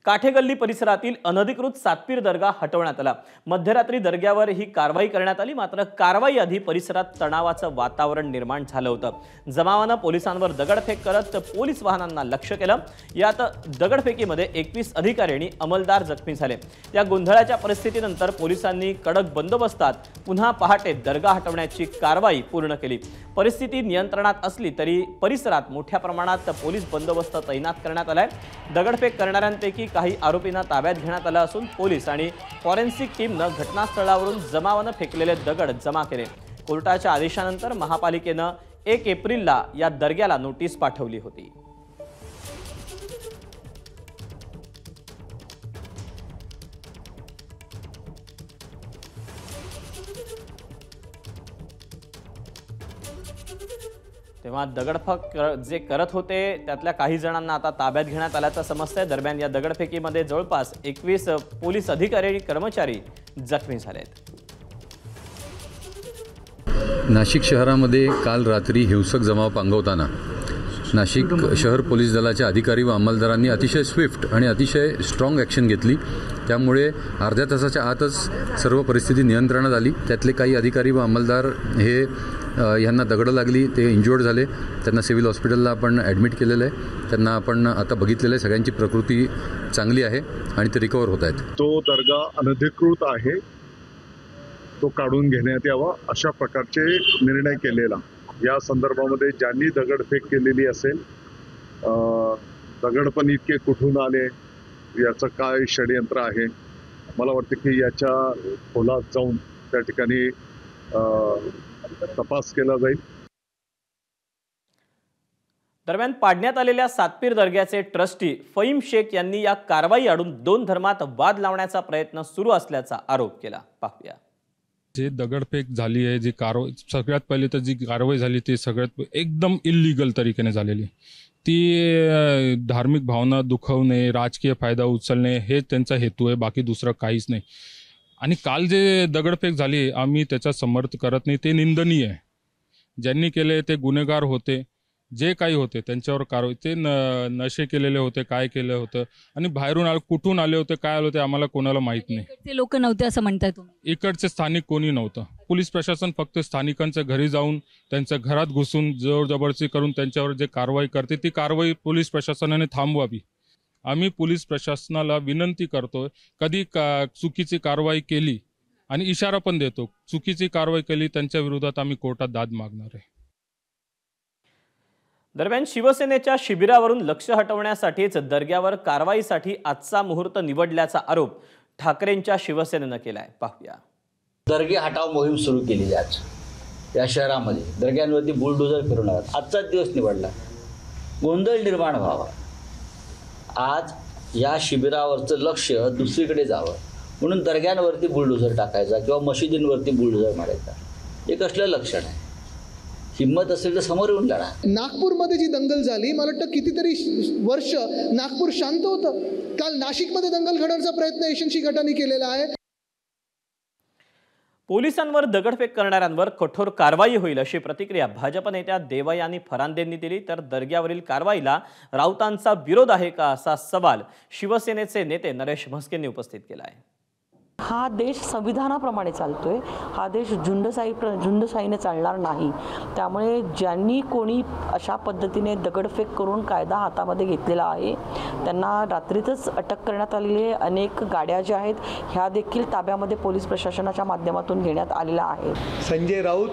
काठेगल्ली परिसरातील अनधिकृत सातपीर दर्गा हटवण्यात आला। मध्यरात्री दर्ग्यावर ही कारवाई करण्यात आली। मात्र कारवाई आधी परिसरात तणावाचं वातावरण निर्माण झालं होतं। जमावानं पोलिसांवर दगडफेक करत पोलीस वाहनांना लक्ष्य केलं। यात दगडफेकीमध्ये 21 अधिकारी आणि अंमलदार जखमी झाले। या गोंधळाच्या परिस्थितीनंतर पोलिसांनी कडक बंदोबस्तात पुन्हा पहाटे दर्गा हटवण्याची कारवाई पूर्ण केली। परिस्थिती नियंत्रणात असली तरी परिसरात मोठ्या प्रमाणात पोलीस बंदोबस्त तैनात करण्यात आलाय। दगडफेक करणाऱ्यांपैकी काही आरोपींना ताब्यात घेण्यात आलं असून पोलीस आणि फॉरेन्सिक टीमनं घटनास्थळावरून जमावानं फेकलेले दगड जमा केले। कोर्टाच्या आदेशानंतर महापालिकेनं 1 एप्रिलला या दर्ग्याला नोटीस पाठवली होती। तेव्हा दगडफेक जे करत होते त्यातल्या काही जणांना आता ताब्यात घेण्यात आल्याचं समजतंय। दरम्यान या दगडफेकीमध्ये जवळपास 21 पोलीस अधिकारी आणि कर्मचारी जखमी झालेत। नाशिक शहरामध्ये काल रात्री हिंसक जमाव पांगवताना नाशिक शहर पोलीस दलाच्या अधिकारी व अंमलदारांनी अतिशय स्विफ्ट आणि अतिशय स्ट्रॉंग ॲक्शन घेतली। त्यामुळे अर्ध्या तासाच्या आतच सर्व परिस्थिती नियंत्रणात आली। त्यातले काही अधिकारी व अंमलदार हे यांना दगडं लागली, ते इंज्युअर्ड झाले। त्यांना सिव्हिल हॉस्पिटलला आपण ॲडमिट केलेलं आहे। त्यांना आपण आता बघितलेलं आहे, सगळ्यांची प्रकृती चांगली आहे आणि ते रिकवर होत आहेत। तो दर्गा अनधिकृत आहे, तो काढून घेण्यात यावा अशा प्रकारचे निर्णय केलेला। या संदर्भामध्ये ज्यांनी दगडफेक केलेली असेल, दगड पण इतके कुठून आले, याचं काय षडयंत्र आहे, मला वाटतं की याच्या खोलात जाऊन त्या ठिकाणी तपास केला जाईल। दरम्यान पाडण्यात आलेल्या सातपीर दर्ग्याचे ट्रस्टी फहीम शेख यांनी या कारवाई आडून 2 धर्मात वाद लावण्याचा प्रयत्न सुरू असल्याचा आरोप केला। पाहूया। जे दगडफेक झाली आहे, जी कारवाई सगळ्यात पहिले तर जी कारवाई झाली ती सगळ्यात एकदम इल्लीगल तरीकेने झालेली। ती धार्मिक भावना दुखवणे, राजकीय फायदा उचलणे हे त्यांचा हेतू आहे, बाकी दुसरं काहीच नाही। आणि काल जे दगडफेक झाली आम्ही त्याचा समर्थन करत नाही, ते निंदनीय आहे। ज्यांनी केले ते गुन्हेगार होते, जे काही होते त्यांच्यावर कारवाई, ते नशे केलेले होते, काय केलं होतं आणि बाहेरून कुठून आले होते, काय आले होते आम्हाला कोणाला माहीत नाही। इकडचे लोक नव्हते असं म्हणताय तुम्ही? इकडचे स्थानिक कोणी नव्हतं। पोलीस प्रशासन फक्त स्थानिकांच्या घरी जाऊन त्यांच्या घरात घुसून जोर जबरदस्ती करून त्यांच्यावर जे कारवाई करते ती कारवाई पोलीस प्रशासनाने थांबवावी। आम्ही पोलीस प्रशासनाला विनंती करतोय, कधी चुकीची कारवाई केली आणि इशारा पण देतो, चुकीची कारवाई केली त्यांच्या विरोधात आम्ही कोर्टात दाद मागणार आहे। दरम्यान शिवसेनेच्या शिबिरावरून लक्ष हटवण्यासाठीच दर्ग्यावर कारवाईसाठी आजचा मुहूर्त निवडल्याचा आरोप ठाकरेंच्या शिवसेनेनं केलाय। पाहूया। दर्गे हटाव मोहीम सुरू केली आज या शहरामध्ये। दर्ग्यांवरती बुलडोजर फिरवणार आजचाच दिवस निवडला, गोंधळ निर्माण व्हावा। आज या शिबिरावरचं लक्ष दुसरीकडे जावं म्हणून दर्ग्यांवरती बुलडोजर टाकायचा किंवा मशिदींवरती बुलडोजर मारायचा, हे कसलं लक्षण आहे? हिम्मत असेल तर समोर येऊन लढा। नागपूरमध्ये जी दंगल झाली, मला वाटतं कितीतरी वर्ष नागपूर शांत होतं। काल नाशिकमध्ये दंगल घडवण्याचा प्रयत्न एशियनशी गटाने केलेला आहे। पोलिसांवर दगडफेक करणाऱ्यांवर कठोर कारवाई होईल अशी प्रतिक्रिया भाजप नेत्या देवयानी फरांदेंनी दिली। तर दर्ग्यावरील कारवाईला राऊतांचा विरोध आहे का असा सवाल शिवसेनेचे नेते नरेश म्हस्केंनी उपस्थित केला आहे। हा देश संविधानाप्रमाणे चालतोय, हा देश झुंडशाहीने चालणार नाही। त्यामुळे ज्यांनी कोणी अशा पद्धतीने दगडफेक करून कायदा हातामध्ये घेतलेला आहे त्यांना रात्रीतच अटक करण्यात आलेली आहे। अनेक गाड्या ज्या आहेत ह्या देखील ताब्यामध्ये पोलीस प्रशासनाच्या माध्यमातून घेण्यात आलेला आहे। संजय राऊत,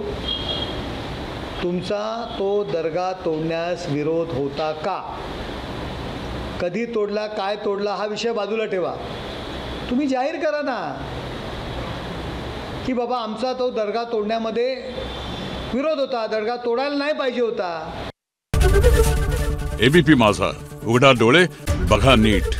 तुमचा तो दर्गा तोडण्यास विरोध होता का? कधी तोडला, काय तोडला हा विषय बाजूला ठेवा, तुम्ही जाहीर करा ना की बाबा आमचा तो दर्गा तोडण्यामध्ये विरोध होता, दर्गा तोडायला नाही पाहिजे होता। एबीपी माझा, उघडा डोळे बघा नीट।